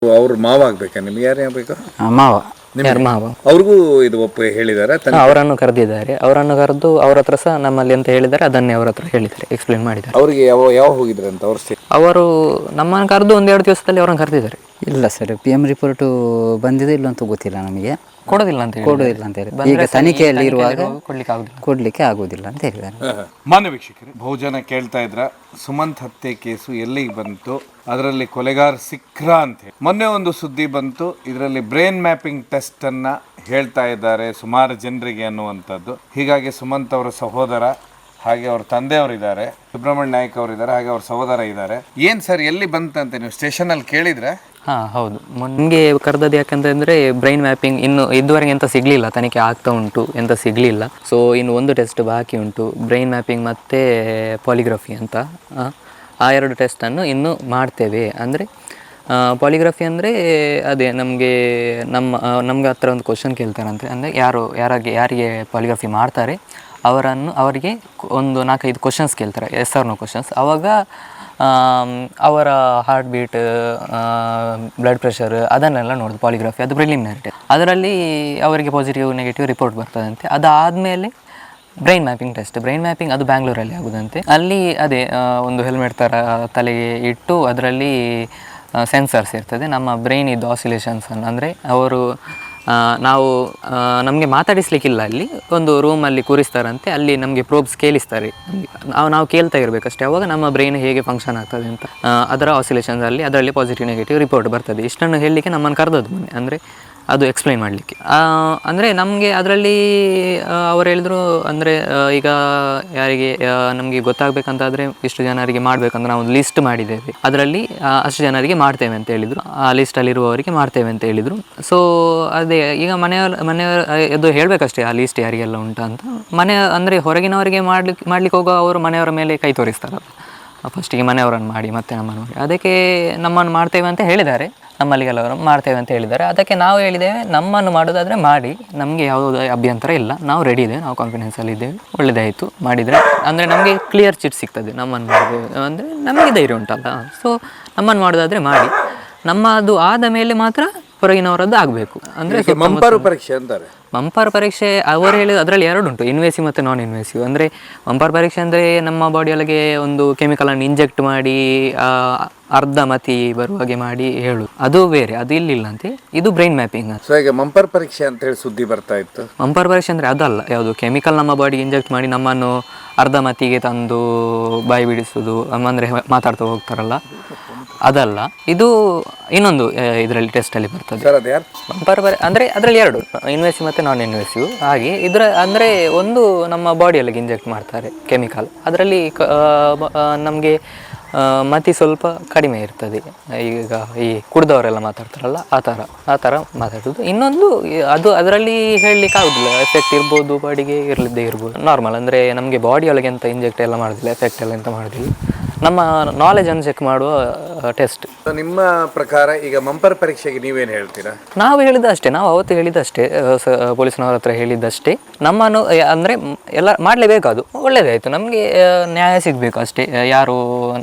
ಅವ್ರ ಮಾವ ಆಗ್ಬೇಕಾ ನಿಮ್ಗೆ? ಯಾರು ಆಗ್ಬೇಕು? ಮಾವ. ಯಾರು ಮಾವ? ಅವ್ರಿಗೂ ಇದು ಹೇಳಿದಾರೆ? ಅವರನ್ನು ಕರೆದಿದ್ದಾರೆ. ಅವರನ್ನು ಕರೆದು ಅವ್ರ ಹತ್ರ ಸಹ ನಮ್ಮಲ್ಲಿ ಅಂತ ಹೇಳಿದ್ದಾರೆ, ಅದನ್ನೇ ಅವ್ರ ಹತ್ರ ಹೇಳಿದ್ದಾರೆ, ಎಕ್ಸ್ಪ್ಲೇನ್ ಮಾಡಿದ್ದಾರೆ. ಅವ್ರಿಗೆ ಯಾವ ಹೋಗಿದ್ರೆ ಅಂತ ಅವರು ನಮ್ಮನ್ನು ಕರೆದು 1-2 ದಿವಸದಲ್ಲಿ ಅವ್ರನ್ನ ಕರೆದಿದ್ದಾರೆ. ಇಲ್ಲ ಸರ್, PM ರಿಪೋರ್ಟು ಬಂದಿದೆ ಇಲ್ಲ ಅಂತ ಗೊತ್ತಿಲ್ಲ ನಮಗೆ. ಕೊಡೋದಿಲ್ಲ ಅಂತ ಹೇಳಿ ಈಗ ತನಿಖೆಯಲ್ಲಿ ಇರುವಾಗ ಕೊಡ್ಲಿಕ್ಕೆ ಆಗುವುದಿಲ್ಲ ಅಂತ ಹೇಳಿದ್ದಾರೆ. ಮಾನ್ಯ ವೀಕ್ಷಕರೇ, ಬಹುಜನ ಕೇಳ್ತಾ ಇದ್ರ ಸುಮಂತ್ ಹತ್ಯೆ ಕೇಸು ಎಲ್ಲಿಗೆ ಬಂತು, ಅದರಲ್ಲಿ ಕೊಲೆಗಾರ ಸಿಕ್ರಾ ಅಂತ ಹೇಳಿ ಮೊನ್ನೆ ಒಂದು ಸುದ್ದಿ ಬಂತು. ಇದರಲ್ಲಿ ಬ್ರೈನ್ ಮ್ಯಾಪಿಂಗ್ ಟೆಸ್ಟ್ ಅನ್ನ ಹೇಳ್ತಾ ಇದ್ದಾರೆ ಸುಮಾರು ಜನರಿಗೆ ಅನ್ನುವಂಥದ್ದು. ಹೀಗಾಗಿ ಸುಮಂತ್ ಅವರ ಸಹೋದರ ಹಾಗೆ ಅವ್ರ ತಂದೆಯವರಿದ್ದಾರೆ, ಸುಬ್ರಹ್ಮಣ್ಯ ನಾಯ್ಕ ಅವರಿದ್ದಾರೆ, ಹಾಗೆ ಅವ್ರ ಸಹೋದರ ಇದ್ದಾರೆ. ಏನ್ ಸರ್ ಎಲ್ಲಿ ಬಂತಂತೆ ನೀವು ಸ್ಟೇಷನ್ ಅಲ್ಲಿ ಕೇಳಿದ್ರೆ? ಹೌದು, ನಮಗೆ ಕರೆದದ್ದು ಯಾಕಂತಂದರೆ ಬ್ರೈನ್ ಮ್ಯಾಪಿಂಗ್ ಇದುವರೆಗೆ ಎಂತ ಸಿಗಲಿಲ್ಲ, ತನಿಖೆ ಆಗ್ತಾ ಉಂಟು, ಎಂತ ಸಿಗಲಿಲ್ಲ. ಸೊ ಇನ್ನು ಒಂದು ಟೆಸ್ಟ್ ಬಾಕಿ ಉಂಟು, ಬ್ರೈನ್ ಮ್ಯಾಪಿಂಗ್ ಮತ್ತು ಪಾಲಿಗ್ರಫಿ ಅಂತ. ಆ 2 ಟೆಸ್ಟನ್ನು ಇನ್ನೂ ಮಾಡ್ತೇವೆ. ಅಂದರೆ ಪಾಲಿಗ್ರಫಿ ಅಂದರೆ ಅದೇ ನಮಗೆ ಹತ್ರ ಒಂದು ಕ್ವಶನ್ ಕೇಳ್ತಾರಂತೆ. ಅಂದರೆ ಯಾರಿಗೆ ಪಾಲಿಗ್ರಫಿ ಮಾಡ್ತಾರೆ ಅವರಿಗೆ ಒಂದು 4-5 ಕ್ವಶನ್ಸ್ ಕೇಳ್ತಾರೆ, ಎಸ್ ಆರ್ ನೋ ಕ್ವಶನ್ಸ್. ಆವಾಗ ಅವರ ಹಾರ್ಟ್ ಬೀಟ್, ಬ್ಲಡ್ ಪ್ರೆಷರ್ ಅದನ್ನೆಲ್ಲ ನೋಡೋದು ಪಾಲಿಗ್ರಫಿ. ಅದು ಪ್ರಿಲಿಮಿನರಿ ಟೆಸ್ಟ್. ಅದರಲ್ಲಿ ಅವರಿಗೆ ಪಾಸಿಟಿವ್ ನೆಗೆಟಿವ್ ರಿಪೋರ್ಟ್ ಬರ್ತದಂತೆ. ಅದಾದಮೇಲೆ brain mapping test. Brain mapping ಅದು ಬ್ಯಾಂಗ್ಳೂರಲ್ಲಿ ಆಗೋದಂತೆ. ಅಲ್ಲಿ ಅದೇ ಒಂದು ಹೆಲ್ಮೆಟ್ ಥರ ತಲೆಗೆ ಇಟ್ಟು ಅದರಲ್ಲಿ ಸೆನ್ಸರ್ಸ್ ಇರ್ತದೆ, ನಮ್ಮ ಬ್ರೈನ್ ಇದು ಆಸಿಲೇಷನ್ಸನ್ನು. ಅಂದರೆ ನಮಗೆ ಮಾತಾಡಿಸ್ಲಿಕ್ಕಿಲ್ಲ, ಅಲ್ಲಿ ಒಂದು ರೂಮಲ್ಲಿ ಕೂರಿಸ್ತಾರಂತೆ, ಅಲ್ಲಿ ನಮಗೆ ಪ್ರೋಬ್ಸ್ ಕೇಳಿಸ್ತಾರೆ, ನಾವು ಕೇಳ್ತಾ ಇರಬೇಕಷ್ಟೇ. ಅವಾಗ ನಮ್ಮ ಬ್ರೈನ್ ಹೇಗೆ ಫಂಕ್ಷನ್ ಆಗ್ತದೆ ಅಂತ ಅದರ ಆಸಿಲೇಷನ್ಸಲ್ಲಿ ಅದರಲ್ಲಿ ಪಾಸಿಟಿವ್ ನೆಗೆಟಿವ್ ರಿಪೋರ್ಟ್ ಬರ್ತದೆ. ಇಷ್ಟನ್ನು ಹೇಳಲಿಕ್ಕೆ ನಮ್ಮನ್ನು ಕರೆದದ್ದು ಮೊನ್ನೆ, ಅಂದರೆ ಅದು ಎಕ್ಸ್ಪ್ಲೈನ್ ಮಾಡಲಿಕ್ಕೆ. ಅಂದರೆ ನಮಗೆ ಅದರಲ್ಲಿ ಅವ್ರು ಹೇಳಿದ್ರು, ಅಂದರೆ ಈಗ ಯಾರಿಗೆ ನಮಗೆ ಗೊತ್ತಾಗಬೇಕಂತಾದರೆ ಇಷ್ಟು ಜನರಿಗೆ ಮಾಡಬೇಕಂತ ನಾವು ಒಂದು ಲಿಸ್ಟ್ ಮಾಡಿದ್ದೇವೆ, ಅದರಲ್ಲಿ ಅಷ್ಟು ಜನರಿಗೆ ಮಾಡ್ತೇವೆ ಅಂತ ಹೇಳಿದರು, ಆ ಲಿಸ್ಟಲ್ಲಿರುವವರಿಗೆ ಮಾಡ್ತೇವೆ ಅಂತ ಹೇಳಿದರು. ಸೊ ಅದೇ ಈಗ ಮನೆಯವರು ಅದು ಹೇಳಬೇಕಷ್ಟೇ ಆ ಲಿಸ್ಟ್ ಯಾರಿಗೆಲ್ಲ ಉಂಟು ಅಂತ. ಅಂದರೆ ಹೊರಗಿನವರಿಗೆ ಮಾಡ್ಲಿಕ್ಕೆ ಹೋಗೋ ಅವರು ಮನೆಯವರ ಮೇಲೆ ಕೈ ತೋರಿಸ್ತಾರಲ್ಲ, ಫಸ್ಟಿಗೆ ಮನೆಯವರನ್ನು ಮಾಡಿ ಮತ್ತೆ ನಮ್ಮನ್ನು ಮಾಡಿ. ಅದಕ್ಕೆ ನಮ್ಮನ್ನು ಮಾಡ್ತೇವೆ ಅಂತ ಹೇಳಿದ್ದಾರೆ, ನಮ್ಮಲ್ಲಿಗೆಲ್ಲವರು ಮಾಡ್ತೇವೆ ಅಂತ ಹೇಳಿದ್ದಾರೆ. ಅದಕ್ಕೆ ನಾವು ಹೇಳಿದ್ದೇವೆ, ನಮ್ಮನ್ನು ಮಾಡೋದಾದರೆ ಮಾಡಿ, ನಮಗೆ ಯಾವುದೇ ಅಭ್ಯಂತರ ಇಲ್ಲ, ನಾವು ರೆಡಿ ಇದ್ದೇವೆ, ನಾವು ಕಾನ್ಫಿಡೆನ್ಸಲ್ಲಿ ಇದ್ದೇವೆ, ಒಳ್ಳೆಯದಾಯಿತು ಮಾಡಿದರೆ. ಅಂದರೆ ನಮಗೆ ಕ್ಲಿಯರ್ ಚಿಟ್ ಸಿಗ್ತದೆ, ನಮ್ಮನ್ನು ಮಾಡಿದ್ದೇವೆ ಅಂದರೆ ನಮಗೆ ಧೈರ್ಯ ಉಂಟಲ್ಲ. ಸೊ ನಮ್ಮನ್ನು ಮಾಡೋದಾದರೆ ಮಾಡಿ, ನಮ್ಮದು ಆದ ಮೇಲೆ ಮಾತ್ರ ಹೊರಗಿನವರದ್ದು ಆಗಬೇಕು. ಅಂದರೆ ಮಂಪರು ಪರೀಕ್ಷೆ ಅಂತಾರೆ. ಮಂಪರ್ ಪರೀಕ್ಷೆ ಅವರು ಹೇಳಿದ ಅದರಲ್ಲಿ 2 ಉಂಟು, ಇನ್ವೇಸಿವ್ ಮತ್ತು ನಾನ್ ಇನ್ವೇಸಿವ್. ಅಂದರೆ ಮಂಪರ್ ಪರೀಕ್ಷೆ ಅಂದರೆ ನಮ್ಮ ಬಾಡಿಯೊಳಗೆ ಒಂದು ಕೆಮಿಕಲನ್ನು ಇಂಜೆಕ್ಟ್ ಮಾಡಿ ಅರ್ಧ ಮತಿ ಬರುವ ಹಾಗೆ ಮಾಡಿ ಹೇಳುದು, ಅದು ಬೇರೆ, ಅದು ಇಲ್ಲಿಲ್ಲ ಅಂತೆ. ಇದು ಬ್ರೈನ್ ಮ್ಯಾಪಿಂಗ್. ಸೊ ಈಗ ಮಂಪರ್ ಪರೀಕ್ಷೆ ಅಂತ ಹೇಳಿ ಸುದ್ದಿ ಬರ್ತಾ ಇತ್ತು. ಮಂಪರ್ ಪರೀಕ್ಷೆ ಅಂದರೆ ಅದಲ್ಲ, ಯಾವುದು ಕೆಮಿಕಲ್ ನಮ್ಮ ಬಾಡಿಗೆ ಇಂಜೆಕ್ಟ್ ಮಾಡಿ ನಮ್ಮನ್ನು ಅರ್ಧ ಮತಿಗೆ ತಂದು ಬಾಯಿ ಬಿಡಿಸೋದು, ಅಂದರೆ ಮಾತಾಡ್ತಾ ಹೋಗ್ತಾರಲ್ಲ, ಅದಲ್ಲ. ಇದು ಇನ್ನೊಂದು ಇದರಲ್ಲಿ ಟೆಸ್ಟಲ್ಲಿ ಬರ್ತದೆ. ಅಂದರೆ ಅದರಲ್ಲಿ 2, ಇನ್ವೆಸಿವ್ ಮತ್ತು ನಾನ್ ಇನ್ವೆಸಿವ್. ಹಾಗೆ ಅಂದರೆ ಒಂದು ನಮ್ಮ ಬಾಡಿಯಲ್ಲಿಗೆ ಇಂಜೆಕ್ಟ್ ಮಾಡ್ತಾರೆ ಕೆಮಿಕಲ್, ಅದರಲ್ಲಿ ನಮಗೆ ಮತಿ ಸ್ವಲ್ಪ ಕಡಿಮೆ ಇರ್ತದೆ. ಈಗ ಈ ಕುಡ್ದವರೆಲ್ಲ ಮಾತಾಡ್ತಾರಲ್ಲ, ಆ ಥರ ಮಾತಾಡೋದು. ಇನ್ನೊಂದು ಅದರಲ್ಲಿ ಹೇಳಲಿಕ್ಕೆ ಆಗೋದಿಲ್ಲ, ಎಫೆಕ್ಟ್ ಇರ್ಬೋದು ಬಾಡಿಗೆ, ಇರಲಿದ್ದೇ ಇರ್ಬೋದು. ನಾರ್ಮಲ್ ಅಂದರೆ ನಮಗೆ ಬಾಡಿಯೊಳಗೆ ಎಂತ ಇಂಜೆಕ್ಟ್ ಎಲ್ಲ ಮಾಡೋದಿಲ್ಲ, ಎಫೆಕ್ಟ್ ಎಲ್ಲ ಎಂತ ಮಾಡೋದಿಲ್ಲ, ನಮ್ಮ ನಾಲೆಜನ್ನು ಚೆಕ್ ಮಾಡುವ ಟೆಸ್ಟ್. ನಿಮ್ಮ ಪ್ರಕಾರ ಈಗ ಮಂಪರ್ ಪರೀಕ್ಷೆಗೆ ನೀವೇನು ಹೇಳ್ತೀರಾ? ನಾವು ಹೇಳಿದಷ್ಟೇ, ನಾವು ಅವತ್ತು ಹೇಳಿದಷ್ಟೇ, ಪೊಲೀಸ್ನವ್ರ ಹತ್ರ ಹೇಳಿದ್ದಷ್ಟೇ. ನಮ್ಮನ್ನು ಅಂದರೆ ಎಲ್ಲ ಮಾಡಲೇಬೇಕು, ಅದು ಒಳ್ಳೆಯದಾಯಿತು, ನಮಗೆ ನ್ಯಾಯ ಸಿಗಬೇಕು ಅಷ್ಟೇ. ಯಾರು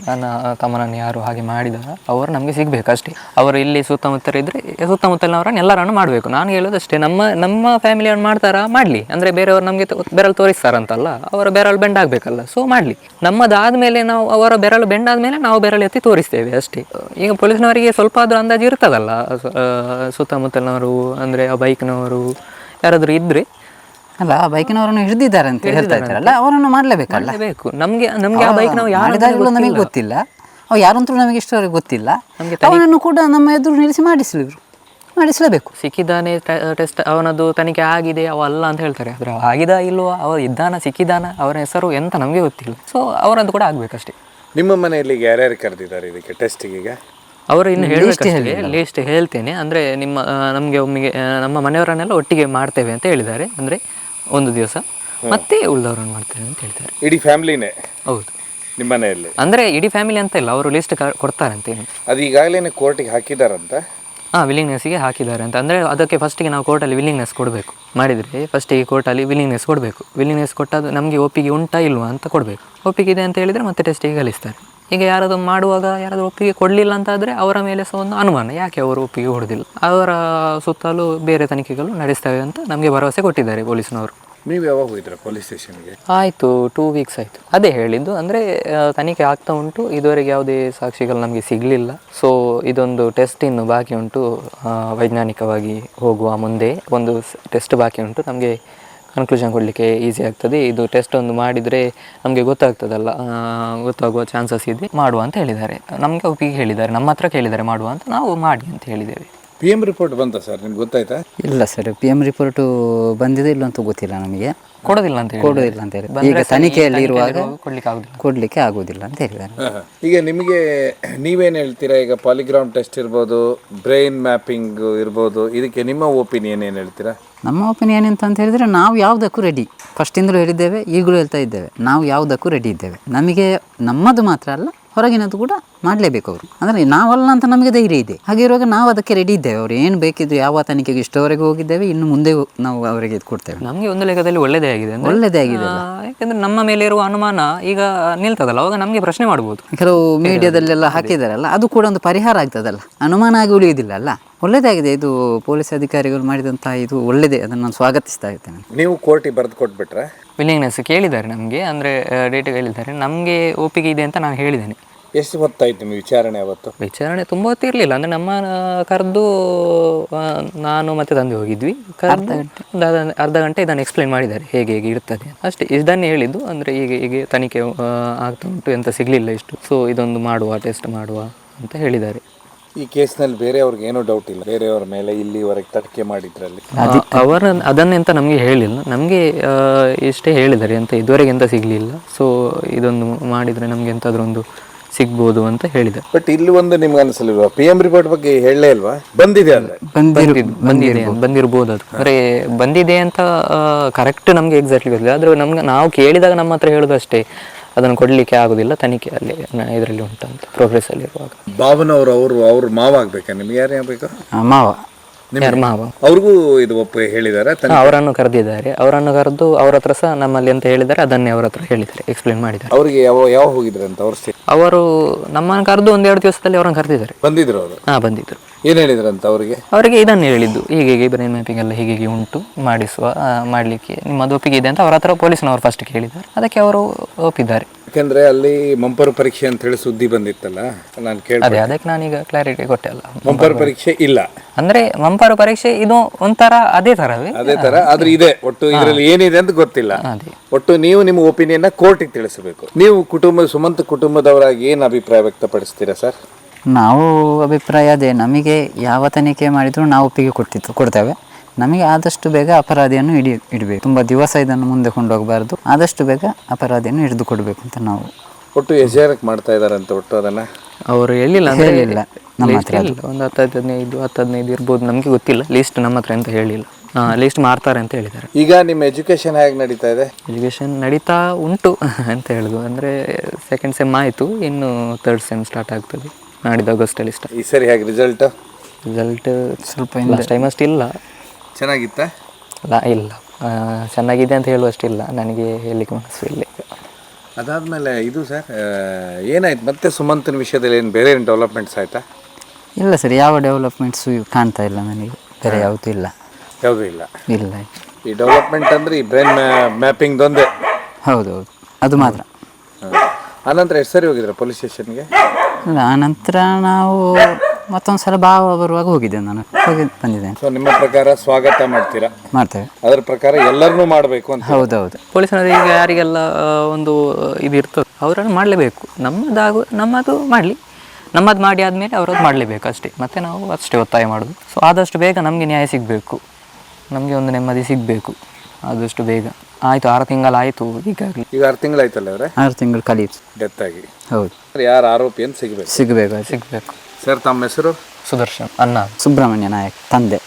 ನನ್ನ ತಮ್ಮನನ್ನು ಯಾರು ಹಾಗೆ ಮಾಡಿದಾರ ಅವರು ನಮಗೆ ಸಿಗಬೇಕು ಅಷ್ಟೇ. ಅವರು ಇಲ್ಲಿ ಸುತ್ತಮುತ್ತಲಿದ್ದರೆ ಸುತ್ತಮುತ್ತಲಿನವರನ್ನು ಎಲ್ಲರನ್ನು ಮಾಡಬೇಕು. ನಾನು ಹೇಳೋದಷ್ಟೇ, ನಮ್ಮ ಫ್ಯಾಮಿಲಿಯನ್ನು ಮಾಡ್ತಾರಾ ಮಾಡಲಿ, ಅಂದರೆ ಬೇರೆಯವರು ನಮಗೆ ಬೆರಳು ತೋರಿಸ್ತಾರಂತಲ್ಲ, ಅವರ ಬೆರಳು ಬೆಂಡ್ ಆಗಬೇಕಲ್ಲ, ಸೊ ಮಾಡಲಿ. ನಮ್ಮದಾದಮೇಲೆ ನಾವು ಅವರ ಬೆರಳು ಬೆಂಡಾದ್ಮೇಲೆ ನಾವು ಬೆರಳು ಎತ್ತಿ ತೋರಿಸ್ತೇವೆ ಅಷ್ಟೇ. ಈಗ ಪೊಲೀಸ್ನವರಿಗೆ ಸ್ವಲ್ಪ ಆದರೂ ಅಂದಾಜು ಇರ್ತದಲ್ಲ, ಸುತ್ತಮುತ್ತಲಿನವರು ಅಂದರೆ ಆ ಬೈಕ್ನವರು ಯಾರಾದರೂ ಇದ್ದರೆ, ಅಲ್ಲ ಆ ಬೈಕಿನವರನ್ನು ಹಿಡಿದಿದ್ದಾರೆ ಅಂತ ಹೇಳ್ತಾ ಇದ್ದಾರಲ್ಲ, ಅವರನ್ನು ಮಾಡಲೇಬೇಕಲ್ಲ. ನಮಗೆ ಆ ಬೈಕ್ ನಾವು ಯಾರು ನಮಗೆ ಗೊತ್ತಿಲ್ಲ, ಅವು ಯಾರಂತೂ ನಮಗೆ ಇಷ್ಟವರೆಗೆ ಗೊತ್ತಿಲ್ಲ. ಅವನನ್ನು ಕೂಡ ನಮ್ಮ ಎದುರು ನಿಲ್ಲಿಸಿ ಮಾಡಿಸಲೇಬೇಕು. ಸಿಕ್ಕಿದ್ದಾನೆ ಟೆಸ್ಟ್, ಅವನದು ತನಿಖೆ ಆಗಿದೆ, ಅಲ್ಲ ಅಂತ ಹೇಳ್ತಾರೆ. ಆದರೆ ಆಗಿದ ಇಲ್ವಾ, ಅವ ಇದ್ದಾನ ಸಿಕ್ಕಿದ್ದಾನ, ಅವರ ಹೆಸರು ಎಂತ ನಮಗೆ ಗೊತ್ತಿಲ್ಲ. ಸೊ ಅವರದ್ದು ಕೂಡ ಆಗಬೇಕಷ್ಟೇ. ನಿಮ್ಮ ಮನೆಯಲ್ಲಿ ಯಾರ್ಯಾರು ಕರೆದಿದ್ದಾರೆ ಇದಕ್ಕೆ ಟೆಸ್ಟಿಗೆ? ಅವರು ಇನ್ನು ಹೇಳಬೇಕಷ್ಟೇ, ಲಿಸ್ಟ್ ಹೇಳ್ತೇನೆ. ಅಂದರೆ ನಮಗೆ ಒಮ್ಮೆಗೆ ನಮ್ಮ ಮನೆಯವರನ್ನೆಲ್ಲ ಒಟ್ಟಿಗೆ ಮಾಡ್ತೇವೆ ಅಂತ ಹೇಳಿದ್ದಾರೆ. ಅಂದರೆ ಒಂದು ದಿವಸ ಮತ್ತೆ ಉಳಿದವರನ್ನು ಮಾಡ್ತೇವೆ ಅಂತ ಹೇಳ್ತಾರೆ. ಇಡೀ ಫ್ಯಾಮಿಲಿನೇ? ಹೌದು, ನಿಮ್ಮ ಮನೆಯಲ್ಲಿ. ಅಂದರೆ ಇಡೀ ಫ್ಯಾಮಿಲಿ ಅಂತ ಇಲ್ಲ, ಅವರು ಲಿಸ್ಟ್ ಕೊಡ್ತಾರಂತೆ. ಅದು ಈಗಾಗಲೇ ಕೋರ್ಟಿಗೆ ಹಾಕಿದಾರಂತ? ವಿಲ್ಲಿಂಗ್ನೆಸ್ಸಿಗೆ ಹಾಕಿದ್ದಾರೆ ಅಂತ. ಅಂದರೆ ಅದಕ್ಕೆ ಫಸ್ಟಿಗೆ ನಾವು ಕೋರ್ಟಲ್ಲಿ ವಿಲ್ಲಿಂಗ್ನೆಸ್ ಕೊಡಬೇಕು. ಮಾಡಿದರೆ ಫಸ್ಟಿಗೆ ಕೋರ್ಟಲ್ಲಿ ವಿಲ್ಲಿಂಗ್ನೆಸ್ ಕೊಡಬೇಕು. ವಿಲ್ಲಿಂಗ್ನೆಸ್ ಕೊಟ್ಟದ್ದು ನಮಗೆ ಒಪ್ಪಿಗೆ ಉಂಟಾ ಇಲ್ವಾ ಅಂತ ಕೊಡಬೇಕು. ಒಪ್ಪಿಗೆ ಇದೆ ಅಂತ ಹೇಳಿದರೆ ಮತ್ತೆ ಟೆಸ್ಟಿಗೆ ಕಳಿಸ್ತಾರೆ. ಈಗ ಯಾರಾದರೂ ಮಾಡುವಾಗ ಯಾರಾದರೂ ಒಪ್ಪಿಗೆ ಕೊಡಲಿಲ್ಲ ಅಂತಾದರೆ ಅವರ ಮೇಲೆ ಸಹ ಒಂದು ಅನುಮಾನ, ಯಾಕೆ ಅವರು ಒಪ್ಪಿಗೆ ಕೊಡೋದಿಲ್ಲ, ಅವರ ಸುತ್ತಲೂ ಬೇರೆ ತನಿಖೆಗಳು ನಡೆಸ್ತವೆ ಅಂತ ನಮಗೆ ಭರವಸೆ ಕೊಟ್ಟಿದ್ದಾರೆ ಪೊಲೀಸ್ನವರು. ನೀವು ಯಾವಾಗ ಹೋಗಿದ್ರೆ ಪೊಲೀಸ್ ಸ್ಟೇಷನ್ಗೆ? ಆಯಿತು, 2 ವೀಕ್ಸ್ ಆಯಿತು. ಅದೇ ಹೇಳಿದ್ದು, ಅಂದರೆ ತನಿಖೆ ಆಗ್ತಾ ಉಂಟು, ಇದುವರೆಗೆ ಯಾವುದೇ ಸಾಕ್ಷಿಗಳು ನಮಗೆ ಸಿಗಲಿಲ್ಲ. ಸೊ ಇದೊಂದು ಟೆಸ್ಟ್ ಇನ್ನು ಬಾಕಿ ಉಂಟು, ವೈಜ್ಞಾನಿಕವಾಗಿ ಹೋಗುವ ಮುಂದೆ ಒಂದು ಟೆಸ್ಟ್ ಬಾಕಿ ಉಂಟು. ನಮಗೆ ಕನ್ಕ್ಲೂಷನ್ ಕೊಡಲಿಕ್ಕೆ ಈಸಿ ಆಗ್ತದೆ. ಇದು ಟೆಸ್ಟ್ ಒಂದು ಮಾಡಿದರೆ ನಮಗೆ ಗೊತ್ತಾಗ್ತದಲ್ಲ, ಗೊತ್ತಾಗುವ ಚಾನ್ಸಸ್ ಇದೆ, ಮಾಡುವ ಅಂತ ಹೇಳಿದ್ದಾರೆ. ನಮಗೆ ಒಪ್ಪಿಗೆ ಹೇಳಿದ್ದಾರೆ, ನಮ್ಮ ಹತ್ರ ಕೇಳಿದ್ದಾರೆ ಮಾಡುವ ಅಂತ, ನಾವು ಮಾಡಿ ಅಂತ ಹೇಳಿದ್ದೇವೆ. PM ರಿಪೋರ್ಟ್ ಬಂತ ಸರ್, ನಿಮ್ಗೆ ಗೊತ್ತಾಯ್ತಾ? ಇಲ್ಲ ಸರ್, PM ರಿಪೋರ್ಟು ಬಂದಿದೆ ಇಲ್ಲ ಅಂತ ಗೊತ್ತಿಲ್ಲ ನಮಗೆ. ಕೊಡೋದಿಲ್ಲ ಅಂತ ಕೊಡೋದಿಲ್ಲ ಅಂತ ಹೇಳಿ, ಈಗ ತನಿಖೆಯಲ್ಲಿ ಇರುವಾಗ ಕೊಡಲಿಕ್ಕೆ ಆಗೋದಿಲ್ಲ ಅಂತ ಹೇಳಿದ್ದಾರೆ. ಈಗ ನಿಮಗೆ ನೀವೇನು ಹೇಳ್ತೀರಾ? ಈಗ ಪಾಲಿಗ್ರಾಮ್ ಟೆಸ್ಟ್ ಇರ್ಬೋದು, ಬ್ರೈನ್ ಮ್ಯಾಪಿಂಗ್ ಇರ್ಬೋದು, ಇದಕ್ಕೆ ನಿಮ್ಮ ಒಪಿನಿಯನ್ ಏನು ಹೇಳ್ತೀರಾ? ನಮ್ಮ ಒಪಿನಿಯನ್ ಅಂತ ಹೇಳಿದರೆ, ನಾವು ಯಾವುದಕ್ಕೂ ರೆಡಿ. ಫಸ್ಟಿಂದಲೂ ಹೇಳಿದ್ದೇವೆ, ಈಗಲೂ ಹೇಳ್ತಾ ಇದ್ದೇವೆ, ನಾವು ಯಾವುದಕ್ಕೂ ರೆಡಿ ಇದ್ದೇವೆ. ನಮಗೆ ನಮ್ಮದು ಮಾತ್ರ ಅಲ್ಲ, ಹೊರಗಿನದ್ದು ಕೂಡ ಮಾಡಲೇಬೇಕು ಅವರು. ಅಂದರೆ ನಾವಲ್ಲ ಅಂತ ನಮಗೆ ಧೈರ್ಯ ಇದೆ. ಹಾಗಿರುವಾಗ ನಾವು ಅದಕ್ಕೆ ರೆಡಿ ಇದ್ದೇವೆ. ಅವ್ರು ಏನು ಬೇಕಿದ್ರು, ಯಾವ ತನಿಖೆಗೆ ಇಷ್ಟವರೆಗೆ ಹೋಗಿದ್ದೇವೆ, ಇನ್ನು ಮುಂದೆ ನಾವು ಅವರಿಗೆ ಇದು ಕೊಡ್ತೇವೆ. ನಮಗೆ ಒಂದು ಲೆಕ್ಕದಲ್ಲಿ ಒಳ್ಳೆಯದೇ ಆಗಿದೆ, ಒಳ್ಳೆಯದೇ ಆಗಿದೆ. ಯಾಕಂದರೆ ನಮ್ಮ ಮೇಲೆ ಇರುವ ಅನುಮಾನ ಈಗ ನಿಲ್ತದಲ್ಲ, ಅವಾಗ ನಮಗೆ ಪ್ರಶ್ನೆ ಮಾಡ್ಬೋದು. ಕೆಲವು ಮೀಡಿಯಾದಲ್ಲೆಲ್ಲ ಹಾಕಿದಾರಲ್ಲ, ಅದು ಕೂಡ ಒಂದು ಪರಿಹಾರ ಆಗ್ತದಲ್ಲ, ಅನುಮಾನ ಆಗಿ ಉಳಿಯುವುದಿಲ್ಲ ಅಲ್ಲ. ಒಳ್ಳೆಯದಾಗಿದೆ ಇದು, ಪೊಲೀಸ್ ಅಧಿಕಾರಿಗಳು ಮಾಡಿದಂಥ ಇದು ಒಳ್ಳೆಯದೇ, ಅದನ್ನು ನಾನು ಸ್ವಾಗತಿಸ್ತಾ ಇರ್ತೇನೆ. ನೀವು ಕೋರ್ಟಿಗೆ ಬರೆದು ಕೊಟ್ಬಿಟ್ರೆ? ವಿಲಿಂಗ್ನೆಸ್ ಕೇಳಿದ್ದಾರೆ ನಮಗೆ, ಅಂದರೆ ಡೇಟ್ ಹೇಳಿದ್ದಾರೆ. ನಮಗೆ ಒಪ್ಪಿಗೆ ಇದೆ ಅಂತ ನಾನು ಹೇಳಿದ್ದೇನೆ. ಎಷ್ಟು ಹೊತ್ತಾಯ್ತು ನಿಮಗೆ ವಿಚಾರಣೆ? ಅವತ್ತು ವಿಚಾರಣೆ ತುಂಬ ಹೊತ್ತು ಇರಲಿಲ್ಲ, ಅಂದರೆ ನಮ್ಮ ಕರೆದು ನಾನು ಮತ್ತೆ ತಂದೆ ಹೋಗಿದ್ವಿ. ಅರ್ಧ ಗಂಟೆ ಇದನ್ನು ಎಕ್ಸ್ಪ್ಲೈನ್ ಮಾಡಿದ್ದಾರೆ, ಹೇಗೆ ಹೇಗೆ ಇರ್ತದೆ ಅಷ್ಟೇ. ಇದನ್ನೇ ಹೇಳಿದ್ದು, ಅಂದರೆ ಹೀಗೆ ತನಿಖೆ ಆಗ್ತಾ ಉಂಟು, ಎಂತ ಸಿಗಲಿಲ್ಲ ಇಷ್ಟು, ಸೊ ಇದೊಂದು ಮಾಡುವ, ಟೆಸ್ಟ್ ಮಾಡುವ ಅಂತ ಹೇಳಿದ್ದಾರೆ. ಈ ಕೇಸ್ನಲ್ಲಿ ಬೇರೆಯವ್ರಿಗೆ ಏನೂ ಡೌಟ್ ಇಲ್ಲ? ಬೇರೆಯವ್ರ ಮೇಲೆ ಇಲ್ಲಿವರೆಗೆ ತನಿಖೆ ಮಾಡಿದ್ರಲ್ಲಿ ಅದನ್ನೆಂತ ನಮಗೆ ಹೇಳಿಲ್ಲ, ನಮಗೆ ಇಷ್ಟೇ ಹೇಳಿದ್ದಾರೆ, ಅಂತ ಇದುವರೆಗೆ ಎಂತ ಸಿಗಲಿಲ್ಲ. ಸೊ ಇದೊಂದು ಮಾಡಿದರೆ ನಮಗೆ ಎಂತಾದ್ರೂ ಒಂದು ಸಿಗ್ಬೋದು ಅಂತ ಹೇಳಿದೆ. ಬಟ್ ಇಲ್ಲಿ ಒಂದು ನಿಮ್ಗೆ ಅನಿಸಲಿಲ್ವಾ, PM ರಿಪೋರ್ಟ್ ಬಗ್ಗೆ ಹೇಳಲೇ ಇಲ್ವಾ? ಬಂದಿದೆ ಅಂದರೆ ಬಂದಿರ್ಬೋದು, ಅದು ಅಂದರೆ ಬಂದಿದೆ ಅಂತ ಕರೆಕ್ಟ್ ನಮಗೆ ಎಕ್ಸಾಕ್ಟ್ಲಿ ಗೊತ್ತಿಲ್ಲ. ಆದರೆ ನಾವು ಕೇಳಿದಾಗ ನಮ್ಮ ಹತ್ರ ಹೇಳೋದು ಅಷ್ಟೇ, ಅದನ್ನು ಕೊಡಲಿಕ್ಕೆ ಆಗೋದಿಲ್ಲ, ತನಿಖೆ ಅಲ್ಲಿ ಇದರಲ್ಲಿ ಉಂಟಂತ ಪ್ರೋಗ್ರೆಸ್ ಅಲ್ಲಿ ಇರುವಾಗ. ಭಾವನವರು ಅವ್ರ ಮಾವ ಆಗ್ಬೇಕಾ? ನಿಮ್ಗೆ ಯಾರು ಆಗ್ಬೇಕು? ಮಾವ. ಮಾವ ಅವ್ರಿಗೂ ಇದು ಹೇಳಿದ್ದಾರೆ, ಅವರನ್ನು ಕರೆದಿದ್ದಾರೆ. ಅವರನ್ನು ಕರೆದು ಅವ್ರ ಹತ್ರ ಸಹ ನಮ್ಮಲ್ಲಿ ಅಂತ ಹೇಳಿದ್ದಾರೆ, ಅದನ್ನೇ ಅವ್ರ ಹತ್ರ ಹೇಳಿದ್ದಾರೆ, ಎಕ್ಸ್ಪ್ಲೇನ್ ಮಾಡಿದ್ದಾರೆ. ಅವರಿಗೆ ಯಾವ ಹೋಗಿದ್ರೆ ಅಂತ ಅವರು ನಮ್ಮನ್ನು ಕರೆದು 1-2 ದಿವಸದಲ್ಲಿ ಅವ್ರನ್ನ ಕರೆದಿದ್ದಾರೆ. ಬಂದಿದ್ರು ಅವರು? ಬಂದಿದ್ರು. ಏನು ಹೇಳಿದ್ರಂತ ಅವರಿಗೆ ಇದನ್ನು ಹೇಳಿದ್ದು, ಹೀಗೆ ಬ್ರೈನ್ ಮ್ಯಾಪಿಂಗ್ ಎಲ್ಲ ಹೀಗೆ ಉಂಟು, ಮಾಡಲಿಕ್ಕೆ ನಿಮ್ಮದು ಒಪ್ಪಿಗೆ ಇದೆ ಅಂತ ಅವ್ರ ಹತ್ರ ಪೊಲೀಸ್ನವರು ಫಸ್ಟ್ ಕೇಳಿದ್ದಾರೆ, ಅದಕ್ಕೆ ಅವರು ಒಪ್ಪಿದ್ದಾರೆ. ಯಾಕಂದ್ರೆ ಅಲ್ಲಿ ಮಂಪರ್ ಪರೀಕ್ಷೆ ಅಂತ ಹೇಳಿ ಸುದ್ದಿ ಬಂದಿತ್ತಲ್ಲ, ನಾನು ಕೇಳಿದೆ. ಅದಕ್ಕೆ ನಾನೀಗ ಕ್ಲಾರಿಟಿ ಕೊಟ್ಟೆ ಅಲ್ಲ, ಮಂಪರ್ ಪರೀಕ್ಷೆ ಇಲ್ಲ ಅಂದ್ರೆ ಮಂಪರ್ ಪರೀಕ್ಷೆ ಇದು ಒಂಥರ ಅದೇ ತರ ಆದ್ರೆ ಇದೆ. ಒಟ್ಟು ಇದರಲ್ಲಿ ಏನಿದೆ ಅಂತ ಗೊತ್ತಿಲ್ಲ. ಒಟ್ಟು ನೀವು ನಿಮ್ಮ ಒಪಿನಿಯನ್ ಕೋರ್ಟಿಗೆ ತಿಳಿಸಬೇಕು. ನೀವು ಸುಮಂತ್ ಕುಟುಂಬದವರಾಗಿ ಏನು ಅಭಿಪ್ರಾಯ ವ್ಯಕ್ತಪಡಿಸ್ತೀರಾ ಸರ್? ನಾವು ಅಭಿಪ್ರಾಯ ಅದೇ, ನಮಗೆ ಯಾವ ತನಿಖೆ ಮಾಡಿದ್ರು ನಾವು ಒಪ್ಪಿಗೆ ಕೊಡ್ತೇವೆ. ನಮಗೆ ಆದಷ್ಟು ಬೇಗ ಅಪರಾಧಿಯನ್ನು ಇಡಬೇಕು. ತುಂಬ ದಿವಸ ಇದನ್ನು ಮುಂದೆ ಕೊಂಡೋಗಬಾರ್ದು, ಆದಷ್ಟು ಬೇಗ ಅಪರಾಧಿಯನ್ನು ಹಿಡಿದು ಕೊಡಬೇಕು ಅಂತ ನಾವು. ಒಟ್ಟು ಎಜಾರಕ್ಕೆ ಮಾಡ್ತಾ ಇದ್ದಾರಂತ ಒಟ್ಟು ಅದನ್ನು ಅವರು ಹೇಳಿಲ್ಲ, ನಮ್ಮ ಹತ್ರ ಒಂದು 10-15 ಇರ್ಬೋದು, ನಮಗೆ ಗೊತ್ತಿಲ್ಲ. ಲೀಸ್ಟ್ ನಮ್ಮ ಹತ್ರ ಅಂತ ಹೇಳಿಲ್ಲ, ಲೀಸ್ಟ್ ಮಾಡ್ತಾರೆ ಅಂತ ಹೇಳಿದ್ದಾರೆ. ಈಗ ನಿಮ್ಮ ಎಜುಕೇಶನ್ ಹೇಗೆ ನಡೀತಾ ಇದೆ? ಎಜುಕೇಷನ್ ನಡೀತಾ ಉಂಟು ಅಂತ ಹೇಳುದು. ಅಂದರೆ 2nd ಸೆಮ್ ಆಯಿತು, ಇನ್ನು 3rd ಸೆಮ್ ಸ್ಟಾರ್ಟ್ ಆಗ್ತದೆ ನಾಡಿದ್ದು ಆಗಸ್ಟಲ್ಲಿ. ಈ ಸರಿ ಹೇಗೆ ರಿಸಲ್ಟ್ ಸ್ವಲ್ಪ ಲಾಸ್ಟ್ ಟೈಮ್ ಅಷ್ಟಿಲ್ಲ. ಚೆನ್ನಾಗಿತ್ತಾ? ಇಲ್ಲ, ಚೆನ್ನಾಗಿದೆ ಅಂತ ಹೇಳುವಷ್ಟಿಲ್ಲ, ನನಗೆ ಹೇಳಲಿಕ್ಕೆ ಮನಸ್ಸು ಇಲ್ಲ. ಅದಾದಮೇಲೆ ಇದು ಸರ್ ಏನಾಯ್ತು ಮತ್ತೆ ಸುಮಂತನ ವಿಷಯದಲ್ಲಿ? ಬೇರೆ ಏನು ಡೆವಲಪ್ಮೆಂಟ್ಸ್ ಆಯಿತಾ? ಇಲ್ಲ ಸರ್, ಯಾವ ಡೆವಲಪ್ಮೆಂಟ್ಸು ಕಾಣ್ತಾ ಇಲ್ಲ ನನಗೆ, ಬೇರೆ ಯಾವುದೂ ಇಲ್ಲ. ಯಾವುದೂ ಇಲ್ಲ. ಈ ಡೆವಲಪ್ಮೆಂಟ್ ಅಂದರೆ ಈ ಬ್ರೈನ್ ಮ್ಯಾಪಿಂಗ್ದೊಂದೇ? ಹೌದು, ಅದು ಮಾತ್ರ. ಆನಂತರ ಎಷ್ಟು ಸರಿ ಹೋಗಿದ್ರೆ ಪೊಲೀಸ್ ಸ್ಟೇಷನ್ಗೆ? ಇಲ್ಲ, ಆನಂತರ ನಾವು ಮತ್ತೊಂದು ಸಲ ಭಾವ ಬರುವಾಗ ಹೋಗಿದ್ದೆ, ನಾನು ಬಂದಿದ್ದೇನೆ. ಸೊ ನಿಮ್ಮ ಪ್ರಕಾರ ಸ್ವಾಗತ ಮಾಡ್ತೇವೆ, ಅದರ ಪ್ರಕಾರ ಎಲ್ಲರನ್ನೂ ಮಾಡಬೇಕು ಅಂತ? ಹೌದೌದು. ಪೊಲೀಸರು ಈಗ ಯಾರಿಗೆಲ್ಲ ಒಂದು ಇದು ಇರ್ತದೆ, ಅವರನ್ನು ಮಾಡಲೇಬೇಕು. ನಮ್ಮದು ಮಾಡಲಿ, ನಮ್ಮದು ಮಾಡಿ ಆದಮೇಲೆ ಅವರದ್ದು ಮಾಡಲೇಬೇಕು ಅಷ್ಟೇ. ಮತ್ತು ನಾವು ಅಷ್ಟೇ ಒತ್ತಾಯ ಮಾಡೋದು. ಸೊ ಆದಷ್ಟು ಬೇಗ ನಮಗೆ ನ್ಯಾಯ ಸಿಗಬೇಕು, ನಮಗೆ ಒಂದು ನೆಮ್ಮದಿ ಸಿಗಬೇಕು ಆದಷ್ಟು ಬೇಗ. ಆಯಿತು, 6 ತಿಂಗಳಾಯಿತು ಈಗಾಗಲೇ. ಈಗ 6 ತಿಂಗಳಾಯ್ತಲ್ಲ ಅವರೇ? 6 ತಿಂಗಳು ಕಲಿಯಿತು ಡೆತ್ ಆಗಿ. ಹೌದು. ಯಾರು ಆರೋಪಿ ಅಂತ ಸಿಗಬೇಕು. ಸಿಗಬೇಕು. ಸರ್ ತಮ್ಮ ಹೆಸರು? ಸುದರ್ಶನ್, ಅಣ್ಣ ಸುಬ್ರಹ್ಮಣ್ಯ ನಾಯಕ್, ತಂದೆ.